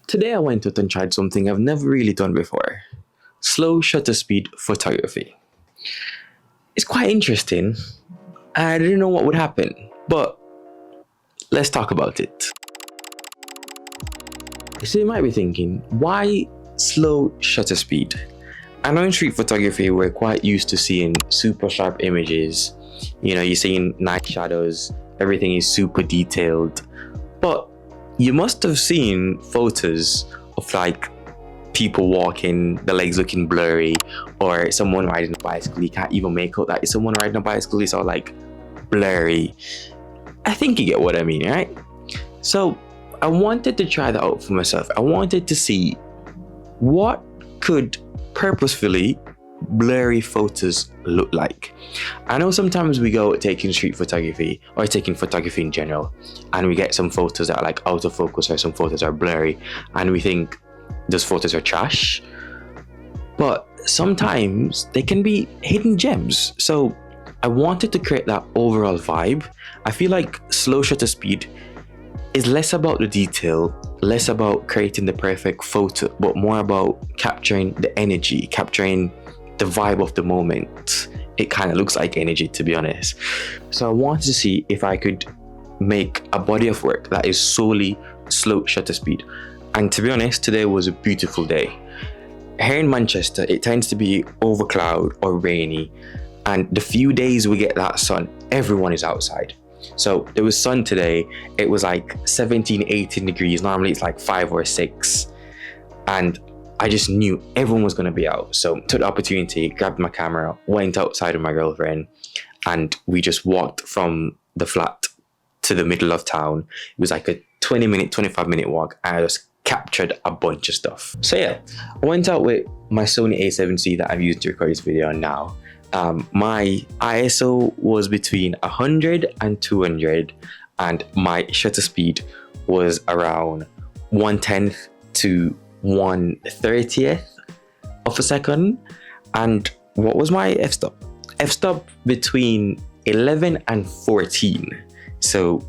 Today I went out and tried something I've never really done before. Slow shutter speed photography. It's quite interesting. I didn't know what would happen, but let's talk about it. So you might be thinking, why slow shutter speed? I know in street photography we're quite used to seeing super sharp images. You know, you're seeing night shadows, everything is super detailed. But you must have seen photos of like people walking, the legs looking blurry, or someone riding a bicycle. You can't even make out that it's someone riding a bicycle. It's all like blurry. I think you get what I mean, right? So I wanted to try that out for myself. I wanted to see what could purposefully blurry photos look like. I know sometimes we go taking street photography or taking photography in general, and we get some photos that are like out of focus or some photos are blurry, and we think those photos are trash. But sometimes they can be hidden gems. So I wanted to create that overall vibe. I feel like slow shutter speed is less about the detail, less about creating the perfect photo, but more about capturing the energy, capturing the vibe of the moment. It kind of looks like energy, to be honest. So I wanted to see if I could make a body of work that is solely slow shutter speed. And to be honest, today was a beautiful day. Here in Manchester, it tends to be over cloud or rainy, and the few days we get that sun, everyone is outside. So there was sun today. It was like 17, 18 degrees. Normally it's like 5 or 6. And I just knew everyone was going to be out. So took the opportunity, grabbed my camera, went outside with my girlfriend, and we just walked from the flat to the middle of town. It was like a 20-minute, 25-minute walk, and I just captured a bunch of stuff. So yeah, I went out with my Sony A7C that I'm using to record this video now. My ISO was between 100 and 200, and my shutter speed was around 1/10th to 1/30th of a second. And what was my f-stop? F-stop between 11 and 14. So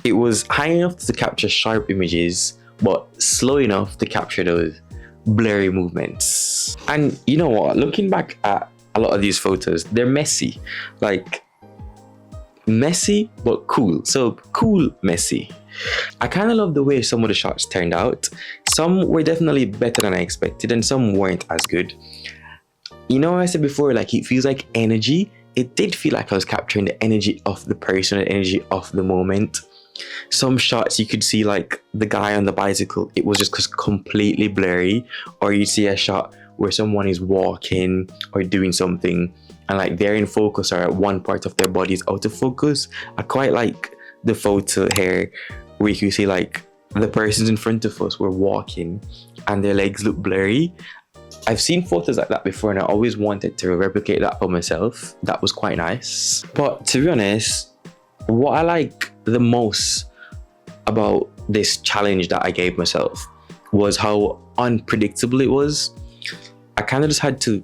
it was high enough to capture sharp images, but slow enough to capture those blurry movements. And you know what, looking back at a lot of these photos, they're messy, like messy but cool. So cool messy. I kind of love the way some of the shots turned out. Some were definitely better than I expected, and some weren't as good. You know, I said before, like it feels like energy. It did feel like I was capturing the energy of the person, the energy of the moment. Some shots you could see like the guy on the bicycle, it was just completely blurry, or you see a shot where someone is walking or doing something and like they're in focus or one part of their body is out of focus. I quite like the photo here where you can see like the persons in front of us were walking and their legs look blurry. I've seen photos like that before, and I always wanted to replicate that for myself. That was quite nice. But to be honest, what I like the most about this challenge that I gave myself was how unpredictable it was. I kind of just had to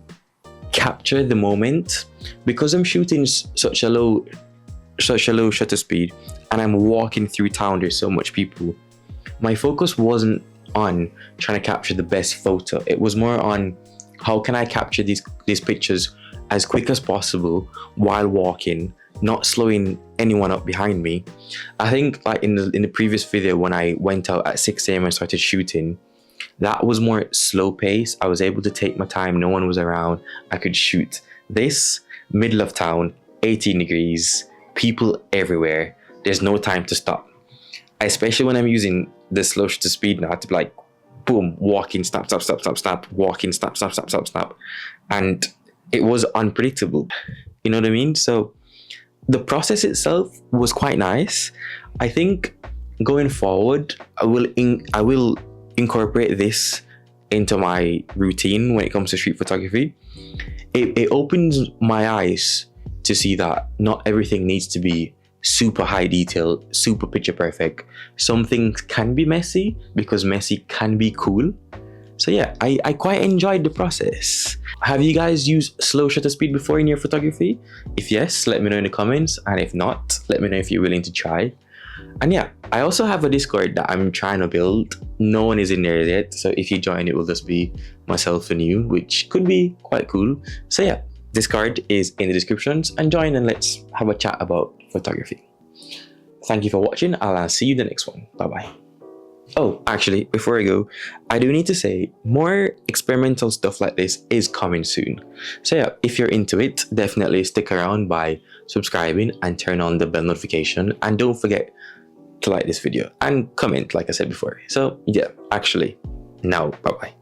capture the moment because I'm shooting such a low shutter speed and I'm walking through town. There's so much people. My focus wasn't on trying to capture the best photo. It was more on how can I capture these pictures as quick as possible while walking, not slowing anyone up behind me. I think like in the previous video when I went out at 6 a.m. and started shooting, that was more slow pace. I was able to take my time, no one was around, I could shoot. This, middle of town, 18 degrees, people everywhere, there's no time to stop. Especially when I'm using the slow shutter speed now, to be like, boom, walking, snap, snap, snap, snap, snap, walking, snap, snap, snap, snap, snap. And it was unpredictable. You know what I mean? So the process itself was quite nice. I think going forward, I will incorporate this into my routine when it comes to street photography. It opens my eyes to see that not everything needs to be super high detail, super picture perfect. Some things can be messy because messy can be cool. So yeah, I quite enjoyed the process. Have you guys used slow shutter speed before in your photography? If yes, let me know in the comments, and if not, let me know if you're willing to try. And yeah, I also have a Discord that I'm trying to build. No one is in there yet, so if you join, it will just be myself and you, which could be quite cool. So yeah, Discord is in the descriptions, and join and let's have a chat about photography. Thank you for watching. I'll see you in the next one. Bye bye. Oh, actually, before I go, I do need to say more experimental stuff like this is coming soon. So yeah, if you're into it, definitely stick around by subscribing and turn on the bell notification, and don't forget to like this video and comment like I said before. So yeah, actually, now bye bye.